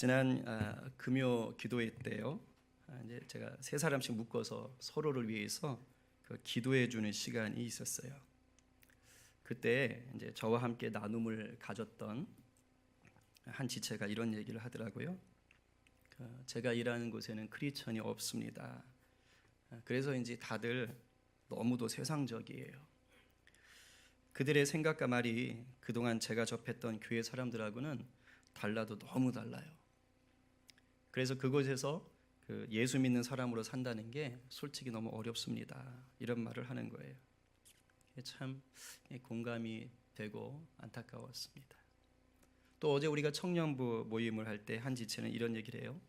지난 금요 기도회 때요. 이제 제가 세 사람씩 묶어서 서로를 위해서 기도해 주는 시간이 있었어요. 그때 이제 저와 함께 나눔을 가졌던 한 지체가 이런 얘기를 하더라고요. 제가 일하는 곳에는 크리스천이 없습니다. 그래서인지 다들 너무도 세상적이에요. 그들의 생각과 말이 그동안 제가 접했던 교회 사람들하고는 달라도 너무 달라요. 그래서 그곳에서 예수 믿는 사람으로 산다는 게 솔직히 너무 어렵습니다. 이런 말을 하는 거예요. 참 공감이 되고 안타까웠습니다. 또 어제 우리가 청년부 모임을 할 때 한 지체는 이런 얘기를 해요.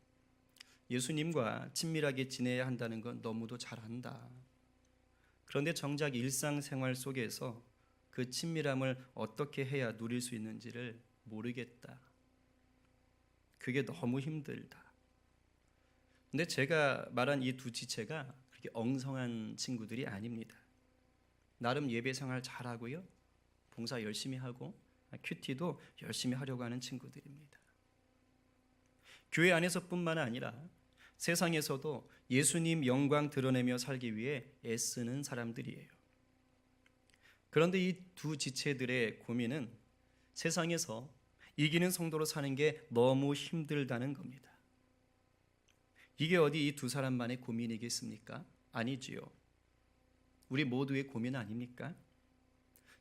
예수님과 친밀하게 지내야 한다는 건 너무도 잘한다. 그런데 정작 일상생활 속에서 그 친밀함을 어떻게 해야 누릴 수 있는지를 모르겠다. 그게 너무 힘들다. 근데 제가 말한 이 두 지체가 그렇게 엉성한 친구들이 아닙니다. 나름 예배 생활 잘하고요, 봉사 열심히 하고 큐티도 열심히 하려고 하는 친구들입니다. 교회 안에서뿐만 아니라 세상에서도 예수님 영광 드러내며 살기 위해 애쓰는 사람들이에요. 그런데 이 두 지체들의 고민은 세상에서 이기는 성도로 사는 게 너무 힘들다는 겁니다. 이게 어디 이 두 사람만의 고민이겠습니까? 아니지요. 우리 모두의 고민 아닙니까?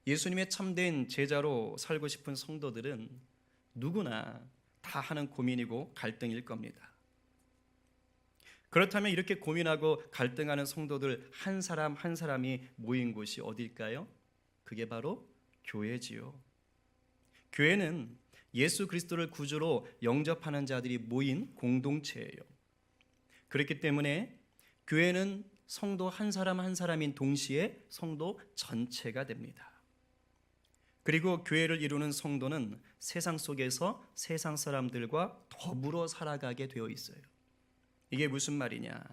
예수님의 참된 제자로 살고 싶은 성도들은 누구나 다 하는 고민이고 갈등일 겁니다. 그렇다면 이렇게 고민하고 갈등하는 성도들 한 사람 한 사람이 모인 곳이 어딜까요? 그게 바로 교회지요. 교회는 예수 그리스도를 구주로 영접하는 자들이 모인 공동체예요. 그렇기 때문에 교회는 성도 한 사람 한 사람인 동시에 성도 전체가 됩니다. 그리고 교회를 이루는 성도는 세상 속에서 세상 사람들과 더불어 살아가게 되어 있어요. 이게 무슨 말이냐?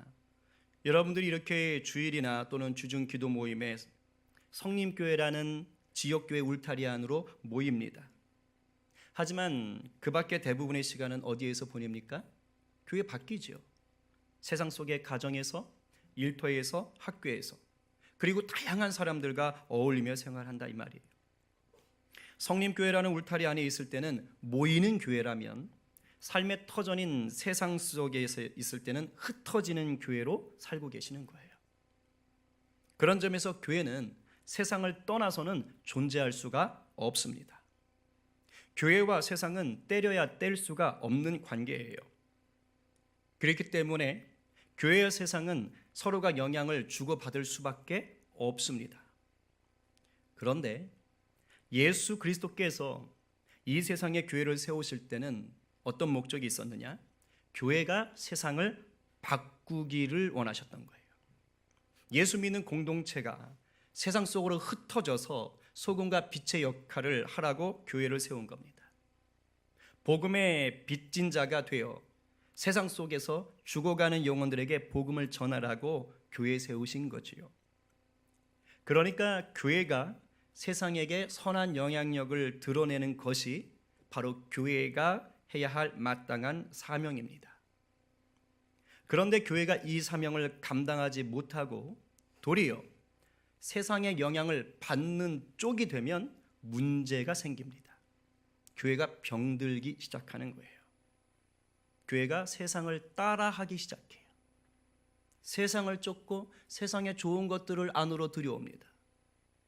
여러분들이 이렇게 주일이나 또는 주중 기도 모임에 성림교회라는 지역교회 울타리 안으로 모입니다. 하지만 그 밖에 대부분의 시간은 어디에서 보냅니까? 교회 밖이지요. 세상 속의 가정에서, 일터에서, 학교에서, 그리고 다양한 사람들과 어울리며 생활한다 이 말이에요. 성림교회라는 울타리 안에 있을 때는 모이는 교회라면 삶의 터전인 세상 속에 있을 때는 흩어지는 교회로 살고 계시는 거예요. 그런 점에서 교회는 세상을 떠나서는 존재할 수가 없습니다. 교회와 세상은 때려야 뗄 수가 없는 관계예요. 그렇기 때문에 교회와 세상은 서로가 영향을 주고받을 수밖에 없습니다. 그런데 예수 그리스도께서 이 세상에 교회를 세우실 때는 어떤 목적이 있었느냐? 교회가 세상을 바꾸기를 원하셨던 거예요. 예수 믿는 공동체가 세상 속으로 흩어져서 소금과 빛의 역할을 하라고 교회를 세운 겁니다. 복음의 빚진 자가 되어 세상 속에서 죽어가는 영혼들에게 복음을 전하라고 교회 세우신 거지요. 그러니까 교회가 세상에게 선한 영향력을 드러내는 것이 바로 교회가 해야 할 마땅한 사명입니다. 그런데 교회가 이 사명을 감당하지 못하고 도리어 세상의 영향을 받는 쪽이 되면 문제가 생깁니다. 교회가 병들기 시작하는 거예요. 교회가 세상을 따라하기 시작해요. 세상을 쫓고 세상의 좋은 것들을 안으로 들여옵니다.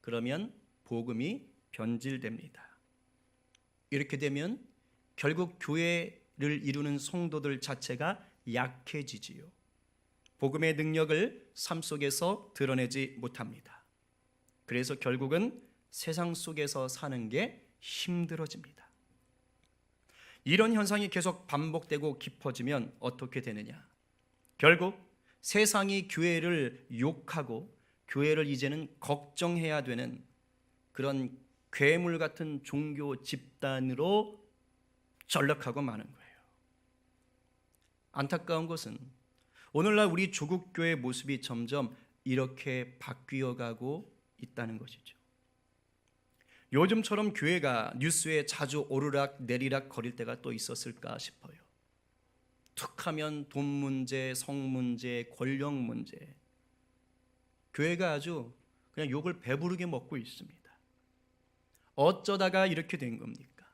그러면 복음이 변질됩니다. 이렇게 되면 결국 교회를 이루는 성도들 자체가 약해지지요. 복음의 능력을 삶 속에서 드러내지 못합니다. 그래서 결국은 세상 속에서 사는 게 힘들어집니다. 이런 현상이 계속 반복되고 깊어지면 어떻게 되느냐? 결국 세상이 교회를 욕하고 교회를 이제는 걱정해야 되는 그런 괴물 같은 종교 집단으로 전락하고 마는 거예요. 안타까운 것은 오늘날 우리 조국 교회의 모습이 점점 이렇게 바뀌어가고 있다는 것이죠. 요즘처럼 교회가 뉴스에 자주 오르락 내리락 거릴 때가 또 있었을까 싶어요. 툭하면 돈 문제, 성 문제, 권력 문제. 교회가 아주 그냥 욕을 배부르게 먹고 있습니다. 어쩌다가 이렇게 된 겁니까?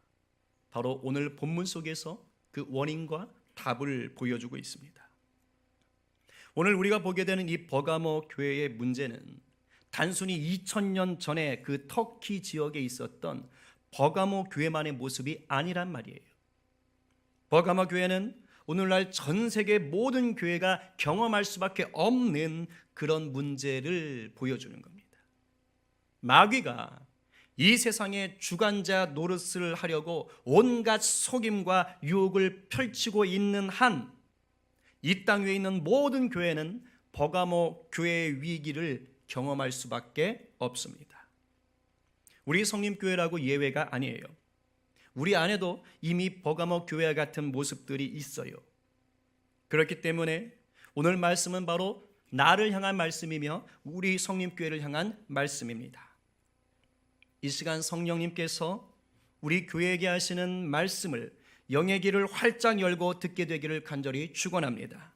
바로 오늘 본문 속에서 그 원인과 답을 보여주고 있습니다. 오늘 우리가 보게 되는 이 버가모 교회의 문제는 단순히 2000년 전에 그 터키 지역에 있었던 버가모 교회만의 모습이 아니란 말이에요. 버가모 교회는 오늘날 전 세계 모든 교회가 경험할 수밖에 없는 그런 문제를 보여주는 겁니다. 마귀가 이 세상의 주관자 노릇을 하려고 온갖 속임과 유혹을 펼치고 있는 한 이 땅 위에 있는 모든 교회는 버가모 교회의 위기를 경험할 수밖에 없습니다. 우리 성림교회라고 예외가 아니에요. 우리 안에도 이미 버가모 교회와 같은 모습들이 있어요. 그렇기 때문에 오늘 말씀은 바로 나를 향한 말씀이며 우리 성림교회를 향한 말씀입니다. 이 시간 성령님께서 우리 교회에게 하시는 말씀을 영의 길을 활짝 열고 듣게 되기를 간절히 축원합니다.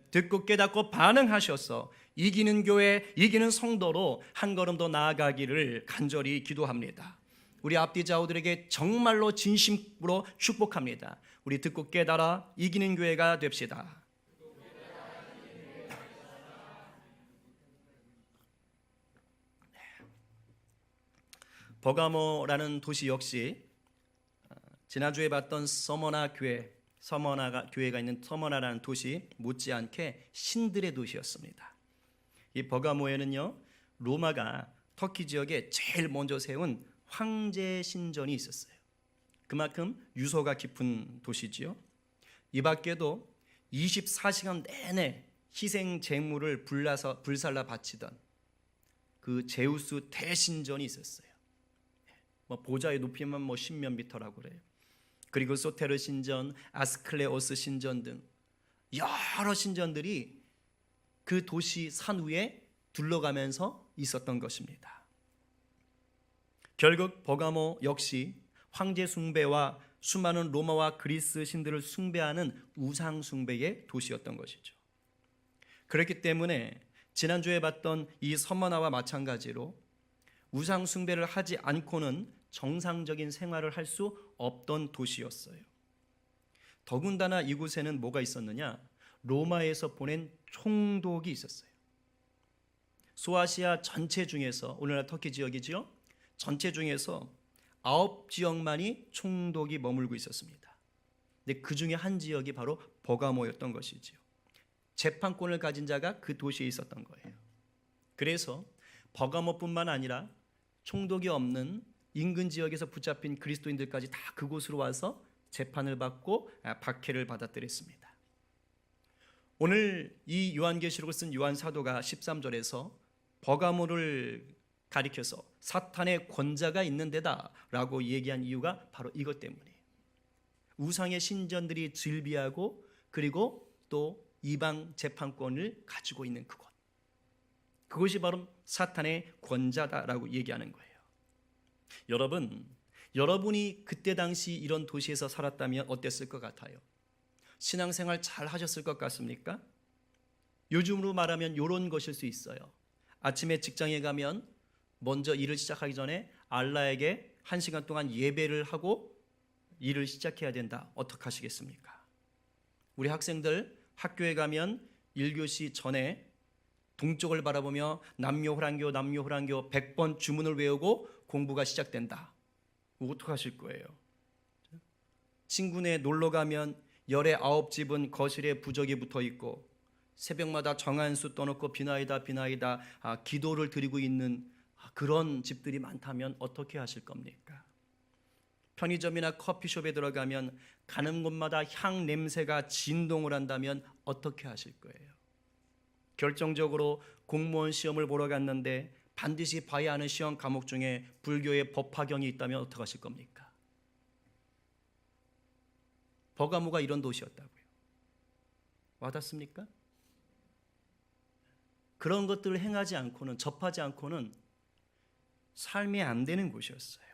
듣고 깨닫고 반응하셔서 이기는 교회, 이기는 성도로 한 걸음 더 나아가기를 간절히 기도합니다. 우리 앞뒤 좌우들에게 정말로 진심으로 축복합니다. 우리 듣고 깨달아 이기는 교회가 됩시다. 버가모라는 도시 역시 지난주에 봤던 서머나 교회가 있는 서머나라는 도시 못지않게 신들의 도시였습니다. 이 버가모에는요, 로마가 터키 지역에 제일 먼저 세운 황제 신전이 있었어요. 그만큼 유서가 깊은 도시지요. 이 밖에도 24시간 내내 희생 제물을 불살라 바치던 그 제우스 대신전이 있었어요. 보좌의 높이만 10몇 미터라고 그래요. 그리고 소테르 신전, 아스클레오스 신전 등 여러 신전들이 그 도시 산 위에 둘러가면서 있었던 것입니다. 결국 버가모 역시 황제 숭배와 수많은 로마와 그리스 신들을 숭배하는 우상 숭배의 도시였던 것이죠. 그렇기 때문에 지난주에 봤던 이 서머나와 마찬가지로 우상 숭배를 하지 않고는 정상적인 생활을 할 수 없던 도시였어요. 더군다나 이곳에는 뭐가 있었느냐? 로마에서 보낸 총독이 있었어요. 소아시아 전체 중에서, 오늘날 터키 지역이지요, 전체 중에서 9지역만이 총독이 머물고 있었습니다. 근데 그 중에 한 지역이 바로 버가모였던 것이지요. 재판권을 가진 자가 그 도시에 있었던 거예요. 그래서 버가모뿐만 아니라 총독이 없는 인근 지역에서 붙잡힌 그리스도인들까지 다 그곳으로 와서 재판을 받고 박해를 받아들였습니다. 오늘 이 요한계시록을 쓴 요한 사도가 13절에서 버가모를 가리켜서 사탄의 권자가 있는 데다라고 얘기한 이유가 바로 이것 때문이에요. 우상의 신전들이 즐비하고 그리고 또 이방 재판권을 가지고 있는 그곳, 그것이 바로 사탄의 권자다라고 얘기하는 거예요. 여러분이 그때 당시 이런 도시에서 살았다면 어땠을 것 같아요? 신앙생활 잘 하셨을 것 같습니까? 요즘으로 말하면 이런 것일 수 있어요. 아침에 직장에 가면 먼저 일을 시작하기 전에 알라에게 1시간 동안 예배를 하고 일을 시작해야 된다. 어떻게 하시겠습니까? 우리 학생들 학교에 가면 1교시 전에 동쪽을 바라보며 남묘호랑교 100번 주문을 외우고 공부가 시작된다. 어떻게 하실 거예요? 친구네 놀러 가면 열의 9집은 거실에 부적이 붙어 있고 새벽마다 정한수 떠놓고 비나이다 기도를 드리고 있는 그런 집들이 많다면 어떻게 하실 겁니까? 편의점이나 커피숍에 들어가면 가는 곳마다 향 냄새가 진동을 한다면 어떻게 하실 거예요? 결정적으로 공무원 시험을 보러 갔는데 반드시 봐야 하는 시험 과목 중에 불교의 법화경이 있다면 어떻게 하실 겁니까? 버가모가 이런 도시였다고요. 와닿습니까? 그런 것들을 행하지 않고는, 접하지 않고는 삶이 안 되는 곳이었어요.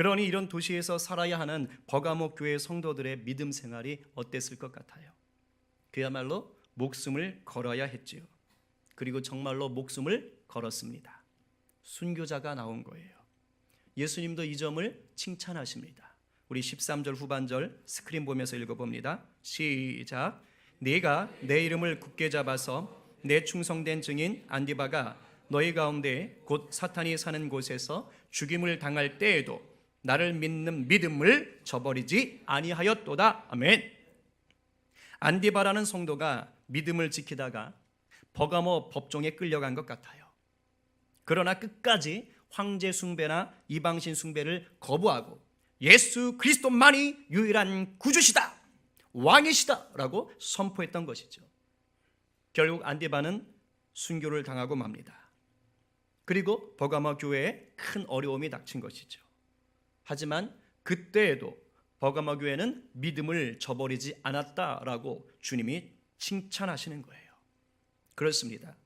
그러니 이런 도시에서 살아야 하는 버가모 교회 성도들의 믿음 생활이 어땠을 것 같아요? 그야말로 목숨을 걸어야 했지요. 그리고 정말로 목숨을 걸었습니다. 순교자가 나온 거예요. 예수님도 이 점을 칭찬하십니다. 우리 13절 후반절 스크린 보면서 읽어봅니다. 시작. 네가 내 이름을 굳게 잡아서 내 충성된 증인 안디바가 너희 가운데 곧 사탄이 사는 곳에서 죽임을 당할 때에도 나를 믿는 믿음을 저버리지 아니하였도다. 아멘. 안디바라는 성도가 믿음을 지키다가 버가모 법정에 끌려간 것 같아요. 그러나 끝까지 황제 숭배나 이방신 숭배를 거부하고 예수 그리스도만이 유일한 구주시다, 왕이시다 라고 선포했던 것이죠. 결국 안디바는 순교를 당하고 맙니다. 그리고 버가모 교회에 큰 어려움이 닥친 것이죠. 하지만 그때에도 버가모 교회는 믿음을 저버리지 않았다라고 주님이 칭찬하시는 거예요. 그렇습니다.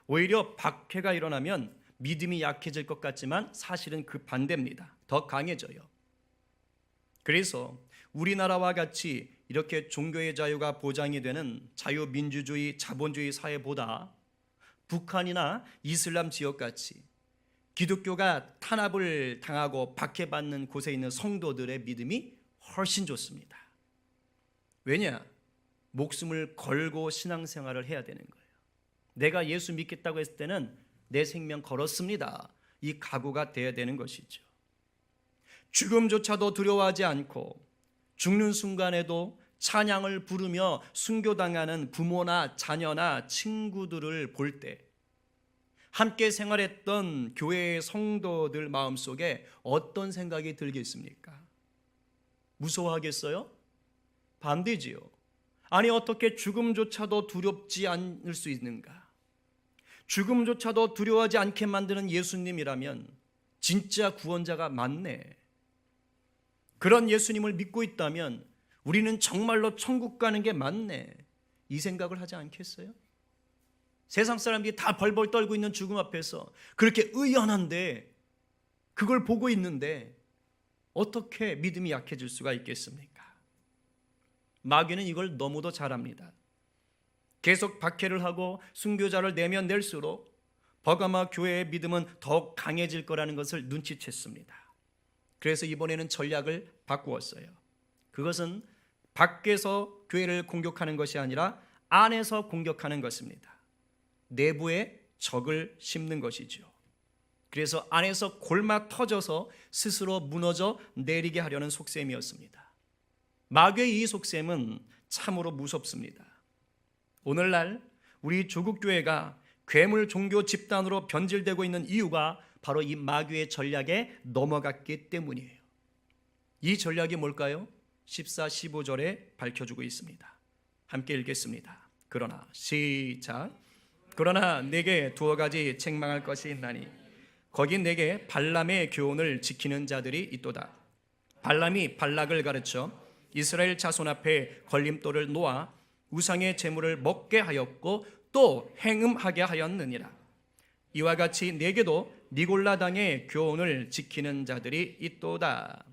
오히려 박해가 일어나면 믿음이 약해질 것 같지만 사실은 그 반대입니다. 더 강해져요. 그래서 우리나라와 같이 이렇게 종교의 자유가 보장이 되는 자유민주주의, 자본주의 사회보다 북한이나 이슬람 지역같이 기독교가 탄압을 당하고 박해받는 곳에 있는 성도들의 믿음이 훨씬 좋습니다. 왜냐? 목숨을 걸고 신앙생활을 해야 되는 거예요. 내가 예수 믿겠다고 했을 때는 내 생명 걸었습니다. 이 각오가 돼야 되는 것이죠. 죽음조차도 두려워하지 않고 죽는 순간에도 찬양을 부르며 순교당하는 부모나 자녀나 친구들을 볼 때 함께 생활했던 교회의 성도들 마음속에 어떤 생각이 들겠습니까? 무서워하겠어요? 반대지요. 아니 어떻게 죽음조차도 두렵지 않을 수 있는가? 죽음조차도 두려워하지 않게 만드는 예수님이라면 진짜 구원자가 맞네. 그런 예수님을 믿고 있다면 우리는 정말로 천국 가는 게 맞네. 이 생각을 하지 않겠어요? 세상 사람들이 다 벌벌 떨고 있는 죽음 앞에서 그렇게 의연한데 그걸 보고 있는데 어떻게 믿음이 약해질 수가 있겠습니까? 마귀는 이걸 너무도 잘합니다. 계속 박해를 하고 순교자를 내면 낼수록 버가마 교회의 믿음은 더욱 강해질 거라는 것을 눈치챘습니다. 그래서 이번에는 전략을 바꾸었어요. 그것은 밖에서 교회를 공격하는 것이 아니라 안에서 공격하는 것입니다. 내부에 적을 심는 것이죠. 그래서 안에서 골마 터져서 스스로 무너져 내리게 하려는 속셈이었습니다. 마귀의 이 속셈은 참으로 무섭습니다. 오늘날 우리 조국교회가 괴물 종교 집단으로 변질되고 있는 이유가 바로 이 마귀의 전략에 넘어갔기 때문이에요. 이 전략이 뭘까요? 14, 15절에 밝혀주고 있습니다. 함께 읽겠습니다. 그러나 시작. 그러나 내게 두어 가지 책망할 것이 있나니 거기 내게 발람의 교훈을 지키는 자들이 있도다. 발람이 발락을 가르쳐 이스라엘 자손 앞에 걸림돌을 놓아 우상의 제물을 먹게 하였고 또 행음하게 하였느니라. 이와 같이 내게도 니골라당의 교훈을 지키는 자들이 있도다.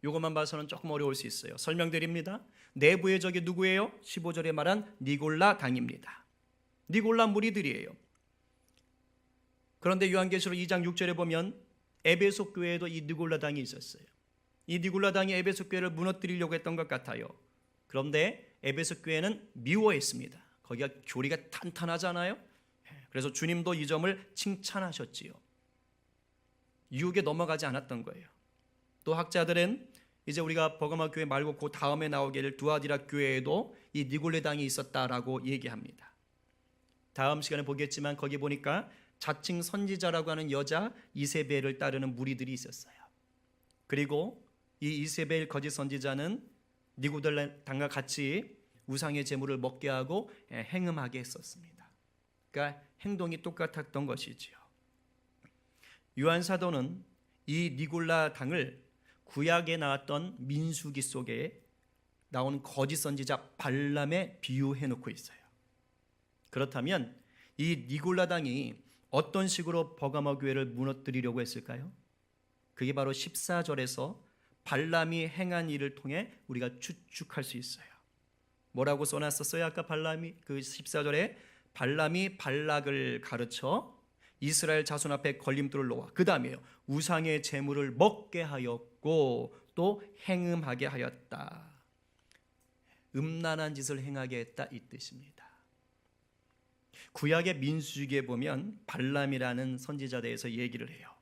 이것만 봐서는 조금 어려울 수 있어요. 설명드립니다. 내부의 적이 누구예요? 15절에 말한 니골라당입니다. 니골라 무리들이에요. 그런데 요한계시록 2장 6절에 보면 에베소 교회에도 이 니골라당이 있었어요. 이 니골라당이 에베소 교회를 무너뜨리려고 했던 것 같아요. 그런데 에베소 교회는 미워했습니다. 거기가 교리가 탄탄하잖아요. 그래서 주님도 이 점을 칭찬하셨지요. 유혹에 넘어가지 않았던 거예요. 또 학자들은 이제 우리가 버가마 교회 말고 그 다음에 나오게 될 두아디라 교회에도 이 니골라당이 있었다라고 얘기합니다. 다음 시간에 보겠지만 거기 보니까 자칭 선지자라고 하는 여자 이세벨을 따르는 무리들이 있었어요. 그리고 이 이세벨 거짓 선지자는 니골라당과 같이 우상의 제물을 먹게 하고 행음하게 했었습니다. 그러니까 행동이 똑같았던 것이지요. 요한 사도는 이 니골라당을 구약에 나왔던 민수기 속에 나온 거짓 선지자 발람에 비유해 놓고 있어요. 그렇다면 이 니골라당이 어떤 식으로 버가모 교회를 무너뜨리려고 했을까요? 그게 바로 14절에서 발람이 행한 일을 통해 우리가 추측할 수 있어요. 뭐라고 써놨었어요? 아까 발람이 그 14절에 발람이 발락을 가르쳐 이스라엘 자손 앞에 걸림돌을 놓아 그 다음에요 우상의 제물을 먹게 하였고 또 행음하게 하였다. 음란한 짓을 행하게 했다 이 뜻입니다. 구약의 민수기에 보면 발람이라는 선지자에 대해서 얘기를 해요.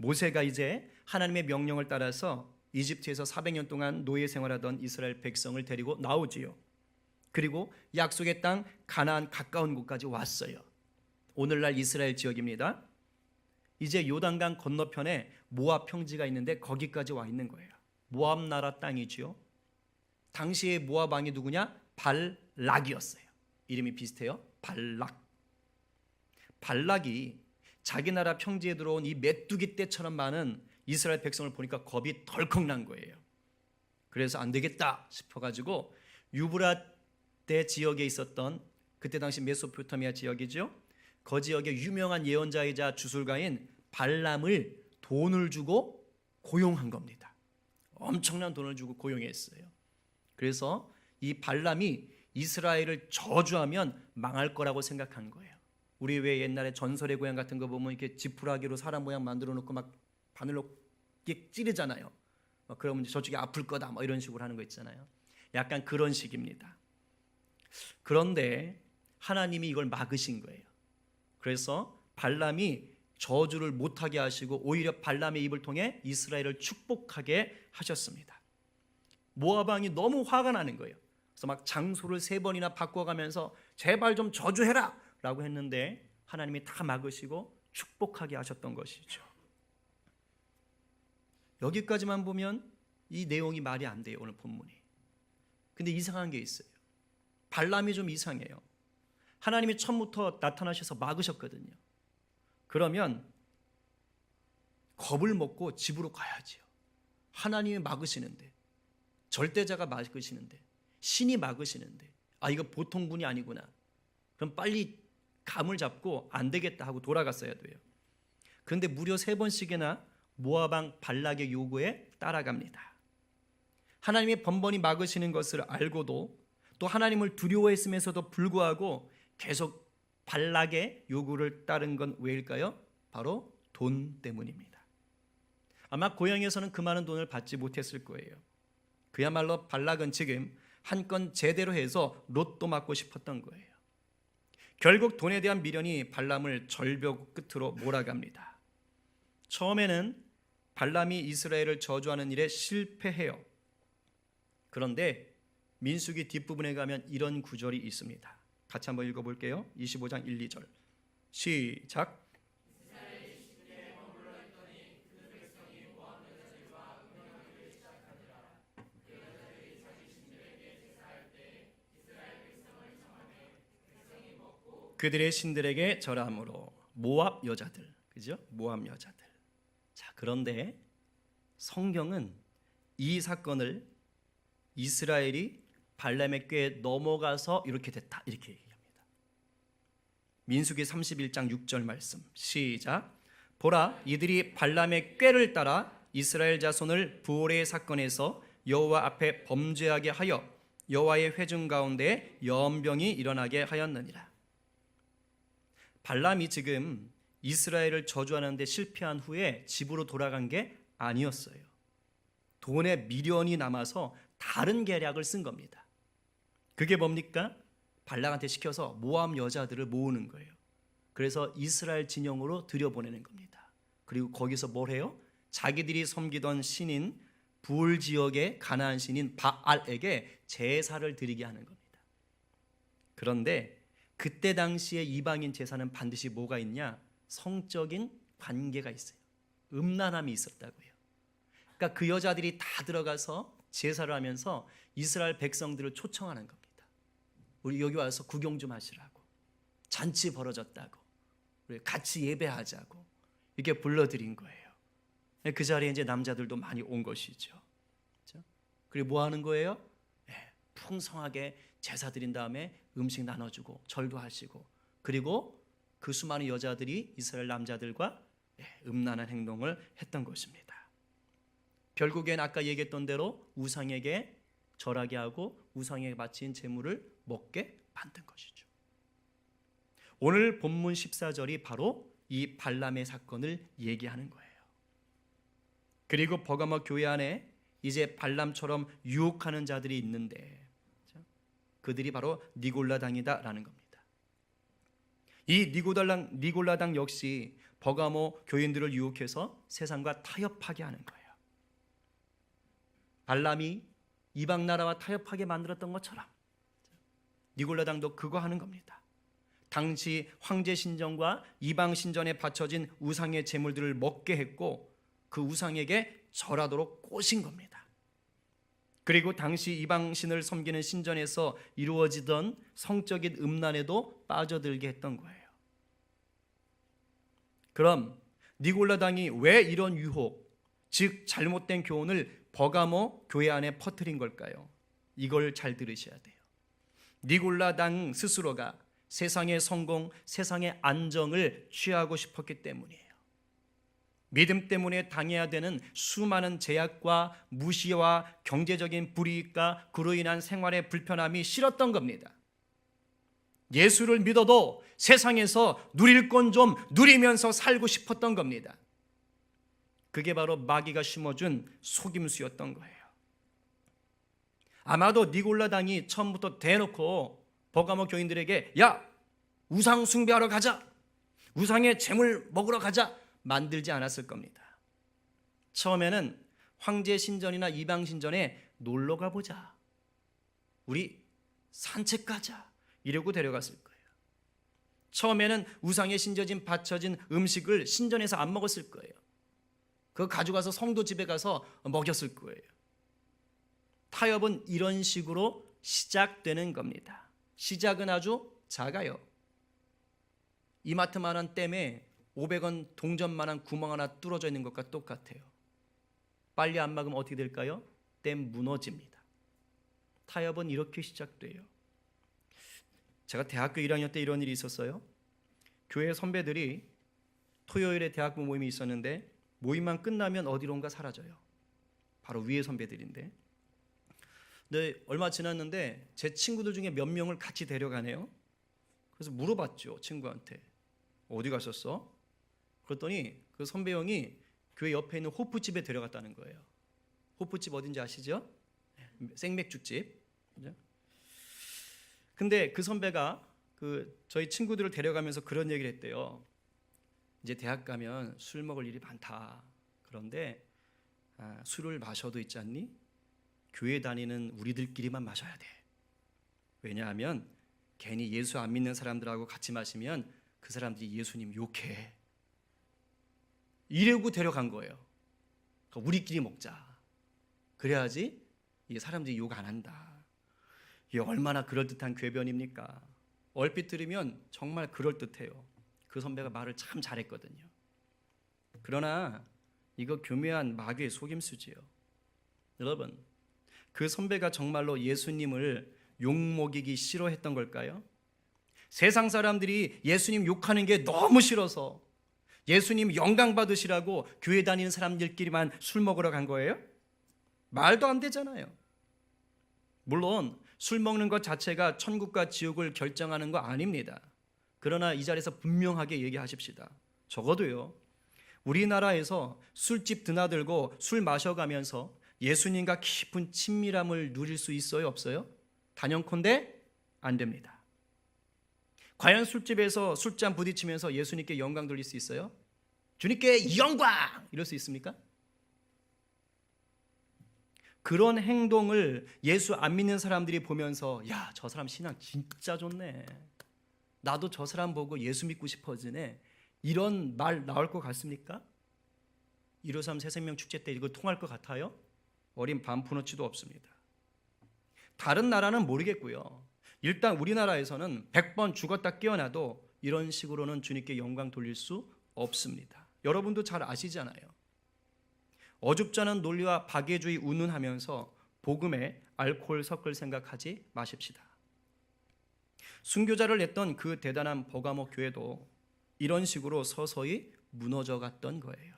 모세가 이제 하나님의 명령을 따라서 이집트에서 400년 동안 노예 생활하던 이스라엘 백성을 데리고 나오지요. 그리고 약속의 땅 가나안 가까운 곳까지 왔어요. 오늘날 이스라엘 지역입니다. 이제 요단강 건너편에 모압 평지가 있는데 거기까지 와 있는 거예요. 모압 나라 땅이지요. 당시의 모압 왕이 누구냐? 발락이었어요. 이름이 비슷해요. 발락. 발락이 자기 나라 평지에 들어온 이 메뚜기 떼처럼 많은 이스라엘 백성을 보니까 겁이 덜컥 난 거예요. 그래서 안 되겠다 싶어가지고 유브라데 지역에 있었던 그때 당시 메소포타미아 지역이죠. 그 지역의 유명한 예언자이자 주술가인 발람을 돈을 주고 고용한 겁니다. 엄청난 돈을 주고 고용했어요. 그래서 이 발람이 이스라엘을 저주하면 망할 거라고 생각한 거예요. 우리 왜 옛날에 전설의 고향 같은 거 보면 이렇게 지푸라기로 사람 모양 만들어 놓고 막 바늘로 찌르잖아요. 그러면 저쪽이 아플 거다 뭐 이런 식으로 하는 거 있잖아요. 약간 그런 식입니다. 그런데 하나님이 이걸 막으신 거예요. 그래서 발람이 저주를 못하게 하시고 오히려 발람의 입을 통해 이스라엘을 축복하게 하셨습니다. 모압 왕이 너무 화가 나는 거예요. 그래서 막 장소를 3번이나 바꿔가면서 제발 좀 저주해라 라고 했는데 하나님이 다 막으시고 축복하게 하셨던 것이죠. 여기까지만 보면 이 내용이 말이 안 돼요. 오늘 본문이. 근데 이상한 게 있어요. 발람이 좀 이상해요. 하나님이 처음부터 나타나셔서 막으셨거든요. 그러면 겁을 먹고 집으로 가야지요. 하나님이 막으시는데, 절대자가 막으시는데, 신이 막으시는데, 아 이거 보통 분이 아니구나. 그럼 빨리 감을 잡고 안 되겠다 하고 돌아갔어야 돼요. 그런데 무려 3번씩이나 모압 왕 발락의 요구에 따라갑니다. 하나님이 번번이 막으시는 것을 알고도 또 하나님을 두려워했음에서도 불구하고 계속 발락의 요구를 따른 건 왜일까요? 바로 돈 때문입니다. 아마 고향에서는 그 많은 돈을 받지 못했을 거예요. 그야말로 발락은 지금 한 건 제대로 해서 로또 맞고 싶었던 거예요. 결국 돈에 대한 미련이 발람을 절벽 끝으로 몰아갑니다. 처음에는 발람이 이스라엘을 저주하는 일에 실패해요. 그런데 민수기 뒷부분에 가면 이런 구절이 있습니다. 같이 한번 읽어볼게요. 25장 1, 2절 시작. 그들의 신들에게 절함으로. 모압 여자들, 그죠? 모압 여자들. 자, 그런데 성경은 이 사건을 이스라엘이 발람의 꾀에 넘어가서 이렇게 됐다 이렇게 얘기합니다. 민수기 31장 6절 말씀 시작. 보라, 이들이 발람의 꾀를 따라 이스라엘 자손을 부올의 사건에서 여호와 앞에 범죄하게 하여 여호와의 회중 가운데 연병이 일어나게 하였느니라. 발람이 지금 이스라엘을 저주하는데 실패한 후에 집으로 돌아간 게 아니었어요. 돈에 미련이 남아서 다른 계략을 쓴 겁니다. 그게 뭡니까? 발락한테 시켜서 모압 여자들을 모으는 거예요. 그래서 이스라엘 진영으로 들여보내는 겁니다. 그리고 거기서 뭘 해요? 자기들이 섬기던 신인 부올 지역의 가나안 신인 바알에게 제사를 드리게 하는 겁니다. 그런데 그때 당시에 이방인 제사는 반드시 뭐가 있냐? 성적인 관계가 있어요. 음란함이 있었다고요. 그러니까 그 여자들이 다 들어가서 제사를 하면서 이스라엘 백성들을 초청하는 겁니다. 우리 여기 와서 구경 좀 하시라고, 잔치 벌어졌다고, 우리 같이 예배하자고 이렇게 불러드린 거예요. 그 자리에 이제 남자들도 많이 온 것이죠. 그렇죠? 그리고 뭐 하는 거예요? 풍성하게 제사 드린 다음에 음식 나눠주고 절도 하시고, 그리고 그 수많은 여자들이 이스라엘 남자들과 음란한 행동을 했던 것입니다. 결국엔 아까 얘기했던 대로 우상에게 절하게 하고 우상에게 바친 제물을 먹게 만든 것이죠. 오늘 본문 14절이 바로 이 발람의 사건을 얘기하는 거예요. 그리고 버가모 교회 안에 이제 발람처럼 유혹하는 자들이 있는데 그들이 바로 니골라당이다라는 겁니다. 이 니골라당 역시 버가모 교인들을 유혹해서 세상과 타협하게 하는 거예요. 발람이 이방 나라와 타협하게 만들었던 것처럼 니골라당도 그거 하는 겁니다. 당시 황제 신전과 이방 신전에 바쳐진 우상의 제물들을 먹게 했고 그 우상에게 절하도록 꼬신 겁니다. 그리고 당시 이방 신을 섬기는 신전에서 이루어지던 성적인 음란에도 빠져들게 했던 거예요. 그럼 니골라당이 왜 이런 유혹, 즉 잘못된 교훈을 버가모 교회 안에 퍼뜨린 걸까요? 이걸 잘 들으셔야 돼요. 니골라당 스스로가 세상의 성공, 세상의 안정을 취하고 싶었기 때문이에요. 믿음 때문에 당해야 되는 수많은 제약과 무시와 경제적인 불이익과 그로 인한 생활의 불편함이 싫었던 겁니다. 예수를 믿어도 세상에서 누릴 건 좀 누리면서 살고 싶었던 겁니다. 그게 바로 마귀가 심어준 속임수였던 거예요. 아마도 니골라당이 처음부터 대놓고 버가모 교인들에게 야, 우상 숭배하러 가자, 우상의 제물 먹으러 가자 만들지 않았을 겁니다. 처음에는 황제 신전이나 이방 신전에 놀러 가보자, 우리 산책 가자 이러고 데려갔을 거예요. 처음에는 우상에 바쳐진 음식을 신전에서 안 먹었을 거예요. 그거 가져가서 성도 집에 가서 먹였을 거예요. 타협은 이런 식으로 시작되는 겁니다. 시작은 아주 작아요. 이마트만한 댐에 500원 동전만한 구멍 하나 뚫어져 있는 것과 똑같아요. 빨리 안 막으면 어떻게 될까요? 댐 무너집니다. 타협은 이렇게 시작돼요. 제가 대학교 1학년 때 이런 일이 있었어요. 교회 선배들이 토요일에 대학부 모임이 있었는데 모임만 끝나면 어디론가 사라져요. 바로 위에 선배들인데. 근데 얼마 지났는데 제 친구들 중에 몇 명을 같이 데려가네요. 그래서 물어봤죠, 친구한테. 어디 갔었어? 그랬더니 그 선배 형이 교회 옆에 있는 호프집에 데려갔다는 거예요. 호프집 어딘지 아시죠? 생맥주집. 그죠? 근데 그 선배가 저희 친구들을 데려가면서 그런 얘기를 했대요. 이제 대학 가면 술 먹을 일이 많다. 그런데 술을 마셔도 있지 않니? 교회 다니는 우리들끼리만 마셔야 돼. 왜냐하면 괜히 예수 안 믿는 사람들하고 같이 마시면 그 사람들이 예수님 욕해. 이러고 데려간 거예요. 그러니까 우리끼리 먹자. 그래야지 이 사람들이 욕 안 한다. 이게 얼마나 그럴듯한 궤변입니까? 얼핏 들으면 정말 그럴듯해요. 그 선배가 말을 참 잘했거든요. 그러나 이거 교묘한 마귀의 속임수지요. 여러분, 그 선배가 정말로 예수님을 욕먹이기 싫어했던 걸까요? 세상 사람들이 예수님 욕하는 게 너무 싫어서 예수님 영광 받으시라고 교회 다니는 사람들끼리만 술 먹으러 간 거예요? 말도 안 되잖아요. 물론 술 먹는 것 자체가 천국과 지옥을 결정하는 거 아닙니다. 그러나 이 자리에서 분명하게 얘기하십시다. 적어도요, 우리나라에서 술집 드나들고 술 마셔가면서 예수님과 깊은 친밀함을 누릴 수 있어요, 없어요? 단연컨대 안 됩니다. 과연 술집에서 술잔 부딪히면서 예수님께 영광 돌릴 수 있어요? 주님께 영광! 이럴 수 있습니까? 그런 행동을 예수 안 믿는 사람들이 보면서 야, 저 사람 신앙 진짜 좋네, 나도 저 사람 보고 예수 믿고 싶어지네, 이런 말 나올 것 같습니까? 153 새생명 축제 때 이거 통할 것 같아요? 어린 반푼어치도 없습니다. 다른 나라는 모르겠고요. 일단 우리나라에서는 100번 죽었다 깨어나도 이런 식으로는 주님께 영광 돌릴 수 없습니다. 여러분도 잘 아시잖아요. 어줍잖은 논리와 박애주의 운운하면서 복음에 알코올 섞을 생각하지 마십시다. 순교자를 냈던 그 대단한 버가모 교회도 이런 식으로 서서히 무너져 갔던 거예요.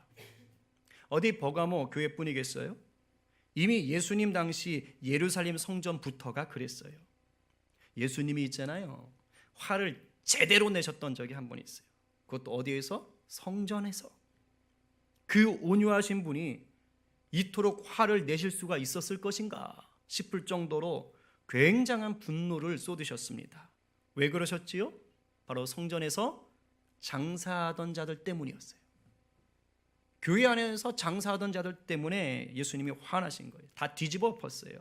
어디 버가모 교회뿐이겠어요? 이미 예수님 당시 예루살렘 성전부터가 그랬어요. 예수님이 있잖아요. 화를 제대로 내셨던 적이 한 번 있어요. 그것도 어디에서? 성전에서. 그 온유하신 분이 이토록 화를 내실 수가 있었을 것인가 싶을 정도로 굉장한 분노를 쏟으셨습니다. 왜 그러셨지요? 바로 성전에서 장사하던 자들 때문이었어요. 교회 안에서 장사하던 자들 때문에 예수님이 화나신 거예요. 다 뒤집어 엎었어요.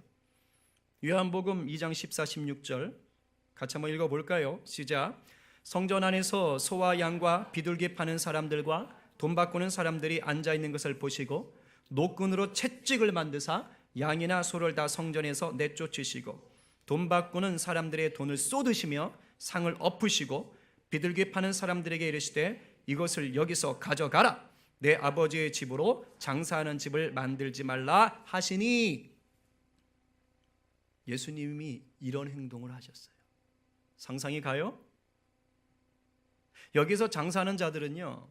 요한복음 2장 14, 16절 같이 한번 읽어볼까요? 시작. 성전 안에서 소와 양과 비둘기 파는 사람들과 돈 바꾸는 사람들이 앉아있는 것을 보시고 노끈으로 채찍을 만드사 양이나 소를 다 성전에서 내쫓으시고 돈 바꾸는 사람들의 돈을 쏟으시며 상을 엎으시고 비둘기 파는 사람들에게 이르시되 이것을 여기서 가져가라. 내 아버지의 집으로 장사하는 집을 만들지 말라 하시니. 예수님이 이런 행동을 하셨어요. 상상이 가요? 여기서 장사하는 자들은요,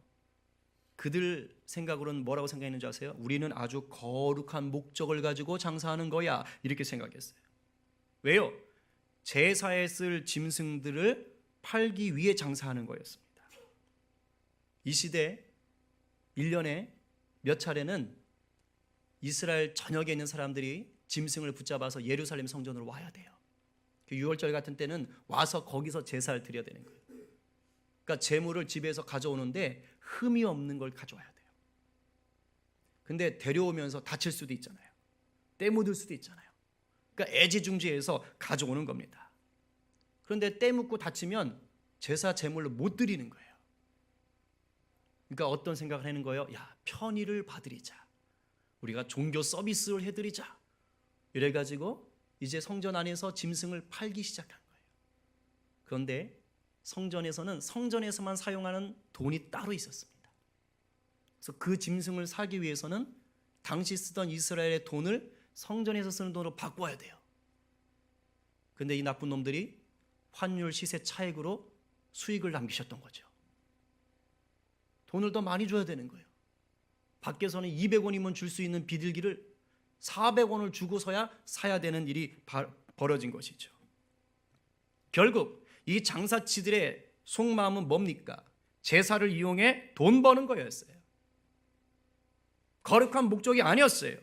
그들 생각으로는 뭐라고 생각했는지 아세요? 우리는 아주 거룩한 목적을 가지고 장사하는 거야, 이렇게 생각했어요. 왜요? 제사에 쓸 짐승들을 팔기 위해 장사하는 거였습니다. 이 시대 1년에 몇 차례는 이스라엘 전역에 있는 사람들이 짐승을 붙잡아서 예루살렘 성전으로 와야 돼요. 6월절 같은 때는 와서 거기서 제사를 드려야 되는 거예요. 그러니까 제물을 집에서 가져오는데 흠이 없는 걸 가져와야 돼요. 근데 데려오면서 다칠 수도 있잖아요. 때 묻을 수도 있잖아요. 그러니까 애지중지해서 가져오는 겁니다. 그런데 때 묻고 다치면 제사 제물로 못 드리는 거예요. 그러니까 어떤 생각을 하는 거예요? 야, 편의를 받으리자. 우리가 종교 서비스를 해드리자. 이래가지고 이제 성전 안에서 짐승을 팔기 시작한 거예요. 그런데 성전에서는 성전에서만 사용하는 돈이 따로 있었습니다. 그래서 그 짐승을 사기 위해서는 당시 쓰던 이스라엘의 돈을 성전에서 쓰는 돈으로 바꿔야 돼요. 그런데 이 나쁜 놈들이 환율 시세 차익으로 수익을 남기셨던 거죠. 돈을 더 많이 줘야 되는 거예요. 밖에서는 200원이면 줄 수 있는 비둘기를 400원을 주고서야 사야 되는 일이 벌어진 것이죠. 결국 이 장사치들의 속마음은 뭡니까? 제사를 이용해 돈 버는 거였어요. 거룩한 목적이 아니었어요.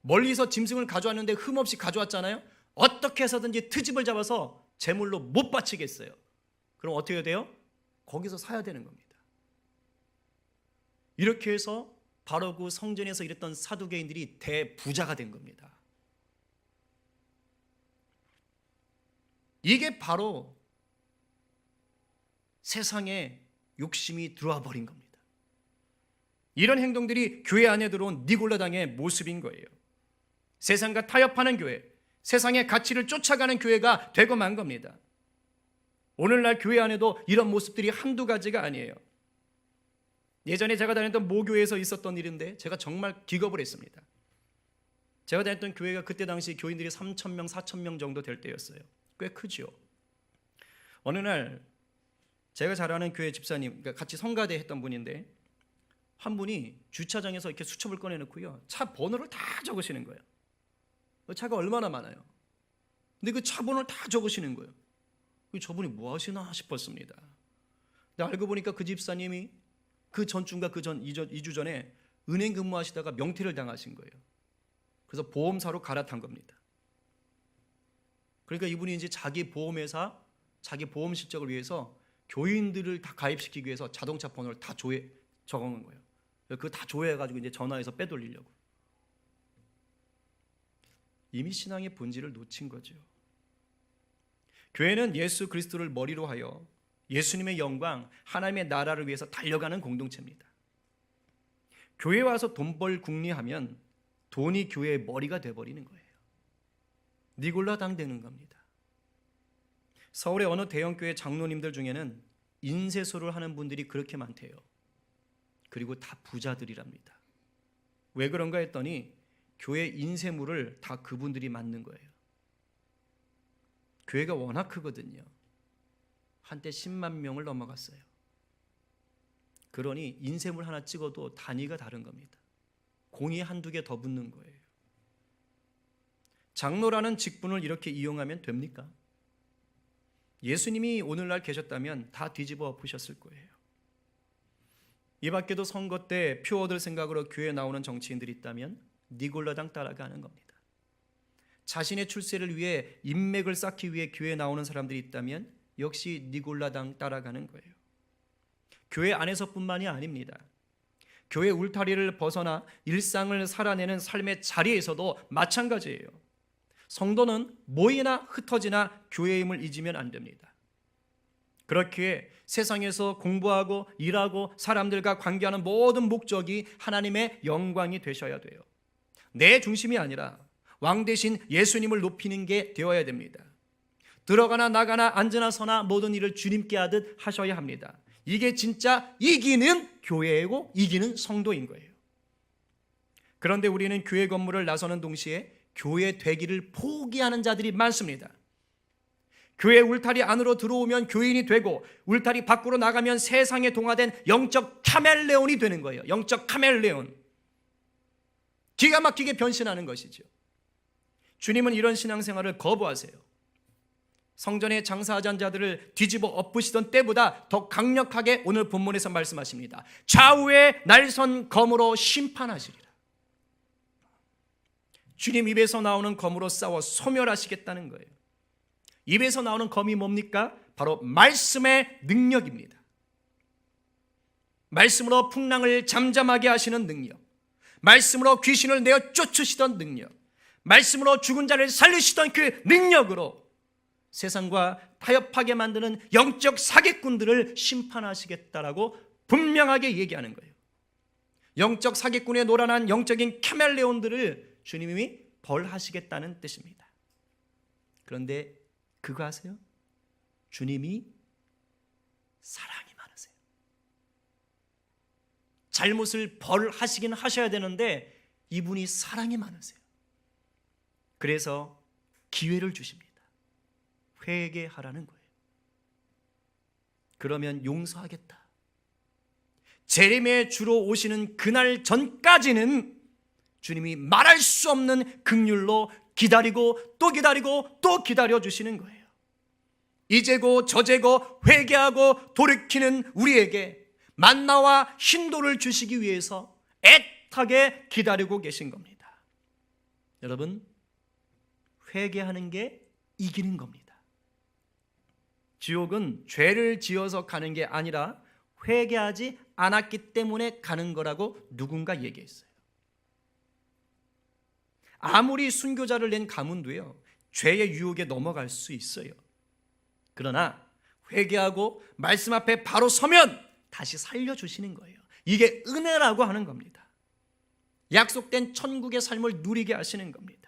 멀리서 짐승을 가져왔는데 흠없이 가져왔잖아요. 어떻게 해서든지 트집을 잡아서 제물로 못 바치겠어요. 그럼 어떻게 해야 돼요? 거기서 사야 되는 겁니다. 이렇게 해서 바로 그 성전에서 일했던 사두개인들이 대부자가 된 겁니다. 이게 바로 세상에 욕심이 들어와 버린 겁니다. 이런 행동들이 교회 안에 들어온 니골라당의 모습인 거예요. 세상과 타협하는 교회, 세상의 가치를 쫓아가는 교회가 되고 만 겁니다. 오늘날 교회 안에도 이런 모습들이 한두 가지가 아니에요. 예전에 제가 다녔던 모교회에서 있었던 일인데 제가 정말 기겁을 했습니다. 제가 다녔던 교회가 그때 당시 교인들이 3,000명, 4,000명 정도 될 때였어요. 꽤 크죠. 어느 날 제가 잘 아는 교회 집사님, 그러니까 같이 성가대 했던 분인데 한 분이 주차장에서 이렇게 수첩을 꺼내놓고요, 차 번호를 다 적으시는 거예요. 차가 얼마나 많아요. 근데 그 차 번호를 다 적으시는 거예요. 저분이 뭐 하시나 싶었습니다. 근데 알고 보니까 그 집사님이 그 전주인가 그 전 2주 전에 은행 근무하시다가 명퇴를 당하신 거예요. 그래서 보험사로 갈아탄 겁니다. 그러니까 이분이 이제 자기 보험회사, 자기 보험 실적을 위해서 교인들을 다 가입시키기 위해서 자동차 번호를 다 적어놓은 거예요. 그거 다 조회해가지고 이제 전화해서 빼돌리려고. 이미 신앙의 본질을 놓친 거죠. 교회는 예수 그리스도를 머리로 하여 예수님의 영광, 하나님의 나라를 위해서 달려가는 공동체입니다. 교회 와서 돈 벌 궁리하면 돈이 교회의 머리가 돼버리는 거예요. 니골라당 되는 겁니다. 서울의 어느 대형교회 장로님들 중에는 인쇄소를 하는 분들이 그렇게 많대요. 그리고 다 부자들이랍니다. 왜 그런가 했더니 교회 인쇄물을 다 그분들이 만든 거예요. 교회가 워낙 크거든요. 한때 10만 명을 넘어갔어요. 그러니 인쇄물 하나 찍어도 단위가 다른 겁니다. 공이 한두 개 더 붙는 거예요. 장로라는 직분을 이렇게 이용하면 됩니까? 예수님이 오늘날 계셨다면 다 뒤집어 엎으셨을 거예요. 이 밖에도 선거 때 표 얻을 생각으로 교회에 나오는 정치인들이 있다면 니골라당 따라가는 겁니다. 자신의 출세를 위해 인맥을 쌓기 위해 교회에 나오는 사람들이 있다면 역시 니골라당 따라가는 거예요. 교회 안에서뿐만이 아닙니다. 교회 울타리를 벗어나 일상을 살아내는 삶의 자리에서도 마찬가지예요. 성도는 모이나 흩어지나 교회임을 잊으면 안 됩니다. 그렇기에 세상에서 공부하고 일하고 사람들과 관계하는 모든 목적이 하나님의 영광이 되셔야 돼요. 내 중심이 아니라 왕 대신 예수님을 높이는 게 되어야 됩니다. 들어가나 나가나 앉으나 서나 모든 일을 주님께 하듯 하셔야 합니다. 이게 진짜 이기는 교회이고 이기는 성도인 거예요. 그런데 우리는 교회 건물을 나서는 동시에 교회 되기를 포기하는 자들이 많습니다. 교회 울타리 안으로 들어오면 교인이 되고 울타리 밖으로 나가면 세상에 동화된 영적 카멜레온이 되는 거예요. 영적 카멜레온. 기가 막히게 변신하는 것이죠. 주님은 이런 신앙생활을 거부하세요. 성전에 장사하던 자들을 뒤집어 엎으시던 때보다 더 강력하게 오늘 본문에서 말씀하십니다. 좌우에 날선 검으로 심판하시리라. 주님 입에서 나오는 검으로 싸워 소멸하시겠다는 거예요. 입에서 나오는 검이 뭡니까? 바로 말씀의 능력입니다. 말씀으로 풍랑을 잠잠하게 하시는 능력, 말씀으로 귀신을 내어 쫓으시던 능력, 말씀으로 죽은 자를 살리시던 그 능력으로 세상과 타협하게 만드는 영적 사기꾼들을 심판하시겠다라고 분명하게 얘기하는 거예요. 영적 사기꾼에 노란한 영적인 카멜레온들을 주님이 벌하시겠다는 뜻입니다. 그런데 그거 아세요? 주님이 사랑이 많으세요. 잘못을 벌하시긴 하셔야 되는데 이분이 사랑이 많으세요. 그래서 기회를 주십니다. 회개하라는 거예요. 그러면 용서하겠다. 재림의 주로 오시는 그날 전까지는 주님이 말할 수 없는 긍휼로 기다리고 또 기다리고 또 기다려주시는 거예요. 이제고 저제고 회개하고 돌이키는 우리에게 만나와 흰돌을 주시기 위해서 애타게 기다리고 계신 겁니다. 여러분, 회개하는 게 이기는 겁니다. 지옥은 죄를 지어서 가는 게 아니라 회개하지 않았기 때문에 가는 거라고 누군가 얘기했어요. 아무리 순교자를 낸 가문도요, 죄의 유혹에 넘어갈 수 있어요. 그러나 회개하고 말씀 앞에 바로 서면 다시 살려주시는 거예요. 이게 은혜라고 하는 겁니다. 약속된 천국의 삶을 누리게 하시는 겁니다.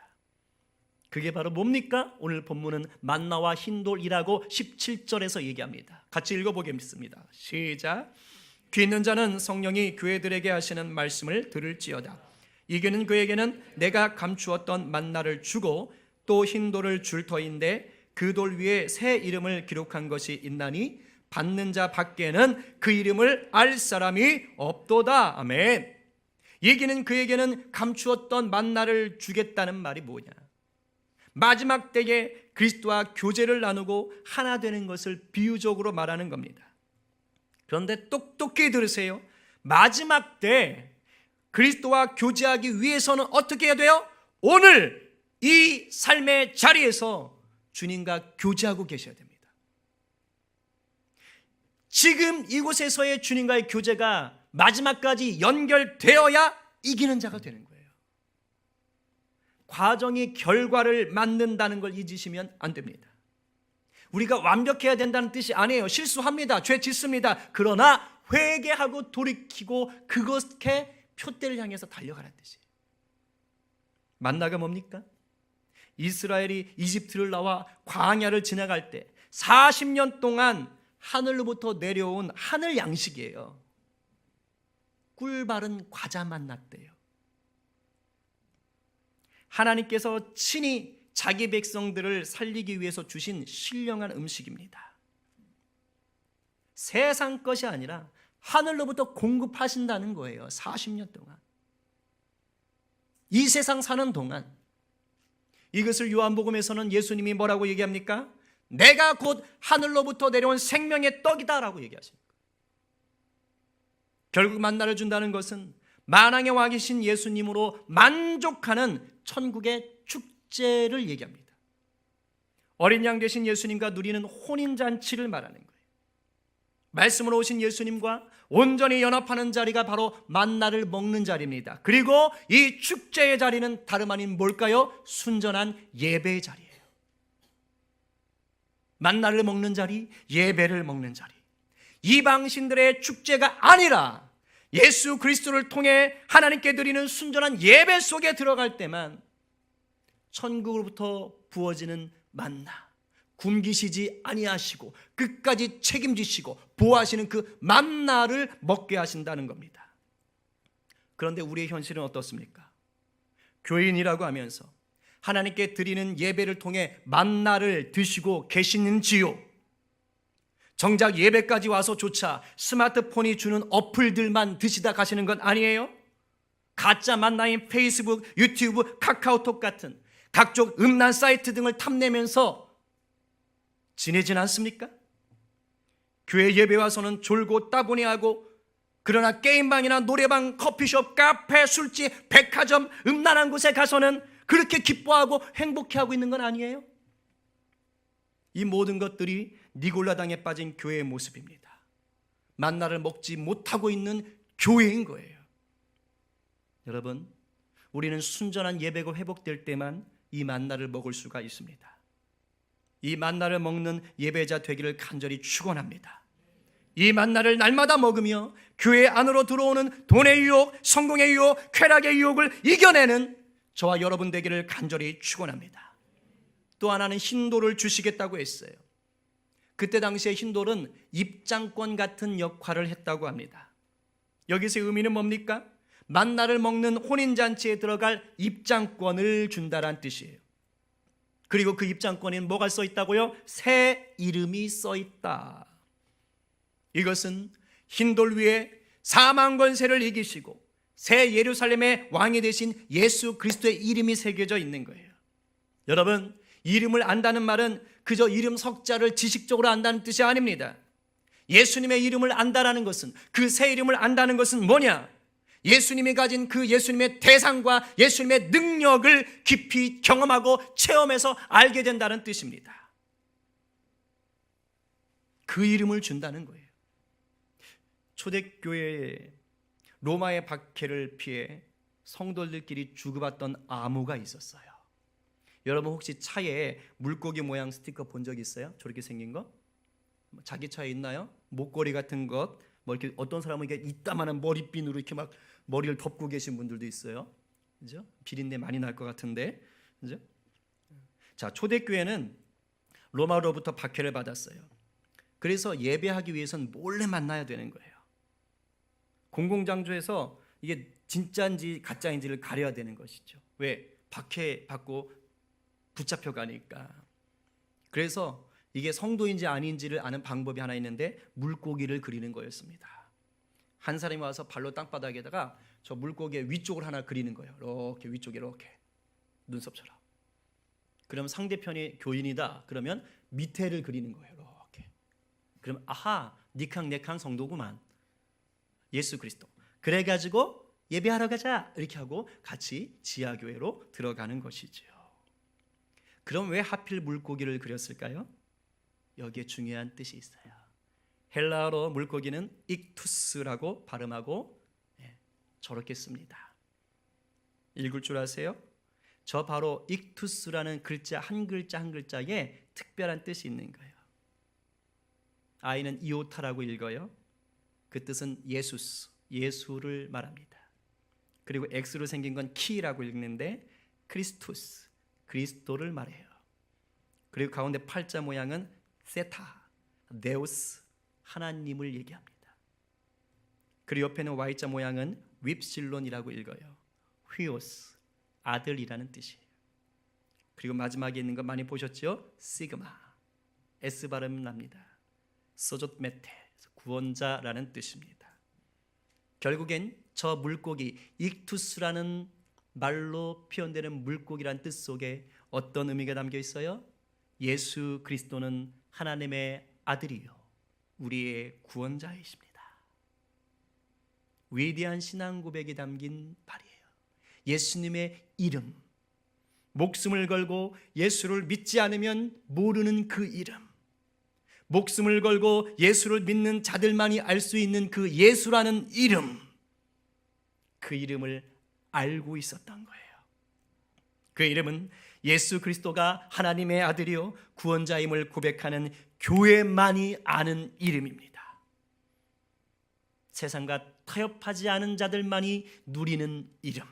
그게 바로 뭡니까? 오늘 본문은 만나와 흰돌이라고 17절에서 얘기합니다. 같이 읽어보겠습니다. 시작. 귀 있는 자는 성령이 교회들에게 하시는 말씀을 들을지어다. 이기는 그에게는 내가 감추었던 만나를 주고 또 흰돌을 줄 터인데 그 돌 위에 새 이름을 기록한 것이 있나니 받는 자 밖에는 그 이름을 알 사람이 없도다. 아멘. 이기는 그에게는 감추었던 만나를 주겠다는 말이 뭐냐? 마지막 때에 그리스도와 교제를 나누고 하나 되는 것을 비유적으로 말하는 겁니다. 그런데 똑똑히 들으세요. 마지막 때 그리스도와 교제하기 위해서는 어떻게 해야 돼요? 오늘 이 삶의 자리에서 주님과 교제하고 계셔야 됩니다. 지금 이곳에서의 주님과의 교제가 마지막까지 연결되어야 이기는 자가 되는 거예요. 과정이 결과를 만든다는 걸 잊으시면 안 됩니다. 우리가 완벽해야 된다는 뜻이 아니에요. 실수합니다. 죄 짓습니다. 그러나 회개하고 돌이키고 그것에 표대를 향해서 달려가라는 뜻이에요. 만나가 뭡니까? 이스라엘이 이집트를 나와 광야를 지나갈 때 40년 동안 하늘로부터 내려온 하늘 양식이에요. 꿀 바른 과자 만났대요. 하나님께서 친히 자기 백성들을 살리기 위해서 주신 신령한 음식입니다. 세상 것이 아니라 하늘로부터 공급하신다는 거예요. 40년 동안. 이 세상 사는 동안. 이것을 요한복음에서는 예수님이 뭐라고 얘기합니까? 내가 곧 하늘로부터 내려온 생명의 떡이다라고 얘기하십니다. 결국 만나를 준다는 것은 만왕의 왕이신 예수님으로 만족하는 천국의 축제를 얘기합니다. 어린 양 되신 예수님과 누리는 혼인잔치를 말하는 거예요. 말씀으로 오신 예수님과 온전히 연합하는 자리가 바로 만나를 먹는 자리입니다. 그리고 이 축제의 자리는 다름 아닌 뭘까요? 순전한 예배의 자리예요. 만나를 먹는 자리, 예배를 먹는 자리. 이방신들의 축제가 아니라 예수 그리스도를 통해 하나님께 드리는 순전한 예배 속에 들어갈 때만 천국으로부터 부어지는 만나, 굶기시지 아니하시고 끝까지 책임지시고 보호하시는 그 만나를 먹게 하신다는 겁니다. 그런데 우리의 현실은 어떻습니까? 교인이라고 하면서 하나님께 드리는 예배를 통해 만나를 드시고 계시는지요? 정작 예배까지 와서조차 스마트폰이 주는 어플들만 드시다 가시는 건 아니에요? 가짜 만나인 페이스북, 유튜브, 카카오톡 같은 각종 음란 사이트 등을 탐내면서 지내진 않습니까? 교회 예배 와서는 졸고 따분해하고, 그러나 게임방이나 노래방, 커피숍, 카페, 술집, 백화점, 음란한 곳에 가서는 그렇게 기뻐하고 행복해하고 있는 건 아니에요? 이 모든 것들이 니골라당에 빠진 교회의 모습입니다. 만나를 먹지 못하고 있는 교회인 거예요. 여러분, 우리는 순전한 예배가 회복될 때만 이 만나를 먹을 수가 있습니다. 이 만나를 먹는 예배자 되기를 간절히 축원합니다. 이 만나를 날마다 먹으며 교회 안으로 들어오는 돈의 유혹, 성공의 유혹, 쾌락의 유혹을 이겨내는 저와 여러분 되기를 간절히 축원합니다. 또 하나는 흰돌을 주시겠다고 했어요. 그때 당시에 흰돌은 입장권 같은 역할을 했다고 합니다. 여기서의 의미는 뭡니까? 만나를 먹는 혼인잔치에 들어갈 입장권을 준다란 뜻이에요. 그리고 그 입장권에는 뭐가 써 있다고요? 새 이름이 써 있다. 이것은 흰돌 위에 사망 권세를 이기시고 새 예루살렘의 왕이 되신 예수 그리스도의 이름이 새겨져 있는 거예요. 여러분, 이름을 안다는 말은 그저 이름 석자를 지식적으로 안다는 뜻이 아닙니다. 예수님의 이름을 안다라는 것은, 그 새 이름을 안다는 것은 뭐냐? 예수님이 가진 그 예수님의 대상과 예수님의 능력을 깊이 경험하고 체험해서 알게 된다는 뜻입니다. 그 이름을 준다는 거예요. 초대교회에 로마의 박해를 피해 성도들끼리 주고받던 암호가 있었어요. 여러분 혹시 차에 물고기 모양 스티커 본 적 있어요? 저렇게 생긴 거? 자기 차에 있나요? 목걸이 같은 것, 뭐 이렇게 어떤 사람은 이게 이따만한 머리핀으로 이렇게 막 머리를 덮고 계신 분들도 있어요. 그죠? 비린내 많이 날 것 같은데, 그죠? 자, 초대교회는 로마로부터 박해를 받았어요. 그래서 예배하기 위해서는 몰래 만나야 되는 거예요. 공공장소에서 이게 진짜인지 가짜인지를 가려야 되는 것이죠. 왜? 박해 받고 붙잡혀 가니까. 그래서 이게 성도인지 아닌지를 아는 방법이 하나 있는데 물고기를 그리는 거였습니다. 한 사람이 와서 발로 땅바닥에다가 저 물고기의 위쪽을 하나 그리는 거예요. 이렇게 위쪽에 이렇게 눈썹처럼. 그러면 상대편이 교인이다. 그러면 밑에를 그리는 거예요. 이렇게. 그럼 아하, 니캉 네캉 성도구만. 예수 그리스도. 그래가지고 예배하러 가자 이렇게 하고 같이 지하교회로 들어가는 것이죠. 그럼 왜 하필 물고기를 그렸을까요? 여기에 중요한 뜻이 있어요. 헬라어로 물고기는 익투스라고 발음하고 저렇게 씁니다. 읽을 줄 아세요? 저 바로 익투스라는 글자 한 글자 한 글자에 특별한 뜻이 있는 거예요. 아이는 이오타라고 읽어요. 그 뜻은 예수스, 예수를 말합니다. 그리고 X로 생긴 건 키라고 읽는데 크리스투스, 그리스도를 말해요. 그리고 가운데 팔자 모양은 세타, 데우스, 하나님을 얘기합니다. 그리고 옆에는 Y자 모양은 윕실론이라고 읽어요. 휘오스, 아들이라는 뜻이에요. 그리고 마지막에 있는 거 많이 보셨죠? 시그마, S 발음 납니다. 소조메테, 구원자라는 뜻입니다. 결국엔 저 물고기 익투스라는 말로 표현되는 물고기란 뜻 속에 어떤 의미가 담겨 있어요? 예수 그리스도는 하나님의 아들이요 우리의 구원자이십니다. 위대한 신앙 고백이 담긴 말이에요. 예수님의 이름, 목숨을 걸고 예수를 믿지 않으면 모르는 그 이름, 목숨을 걸고 예수를 믿는 자들만이 알 수 있는 그 예수라는 이름, 그 이름을 알고 있었던 거예요. 그 이름은 예수 그리스도가 하나님의 아들이요 구원자임을 고백하는 교회만이 아는 이름입니다. 세상과 타협하지 않은 자들만이 누리는 이름.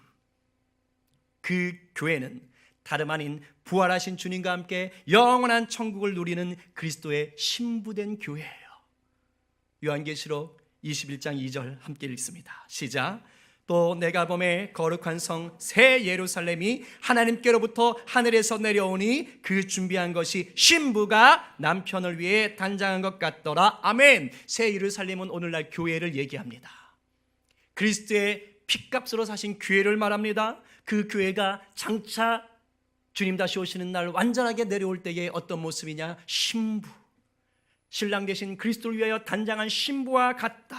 그 교회는 다름 아닌 부활하신 주님과 함께 영원한 천국을 누리는 그리스도의 신부된 교회예요. 요한계시록 21장 2절 함께 읽습니다. 시작. 또 내가 보매 거룩한 성 새 예루살렘이 하나님께로부터 하늘에서 내려오니 그 준비한 것이 신부가 남편을 위해 단장한 것 같더라. 아멘. 새 예루살렘은 오늘날 교회를 얘기합니다. 그리스도의 피값으로 사신 교회를 말합니다. 그 교회가 장차 주님 다시 오시는 날 완전하게 내려올 때에 어떤 모습이냐? 신부, 신랑 되신 그리스도를 위하여 단장한 신부와 같다.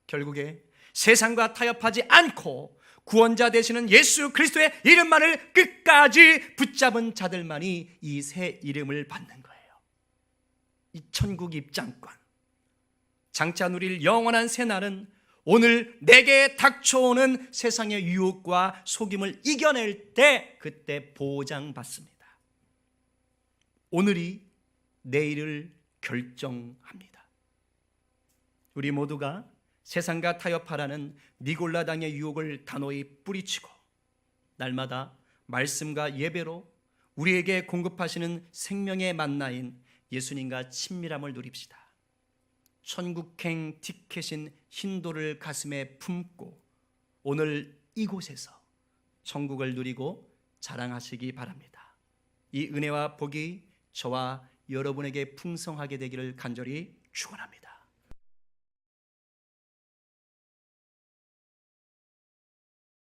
결국에 세상과 타협하지 않고 구원자 되시는 예수 그리스도의 이름만을 끝까지 붙잡은 자들만이 이 새 이름을 받는 거예요. 이 천국 입장권, 장차 누릴 영원한 새날은 오늘 내게 닥쳐오는 세상의 유혹과 속임을 이겨낼 때 그때 보장받습니다. 오늘이 내일을 결정합니다. 우리 모두가 세상과 타협하라는 니골라당의 유혹을 단호히 뿌리치고 날마다 말씀과 예배로 우리에게 공급하시는 생명의 만나인 예수님과 친밀함을 누립시다. 천국행 티켓인 힌도를 가슴에 품고 오늘 이곳에서 천국을 누리고 자랑하시기 바랍니다. 이 은혜와 복이 저와 여러분에게 풍성하게 되기를 간절히 축원합니다.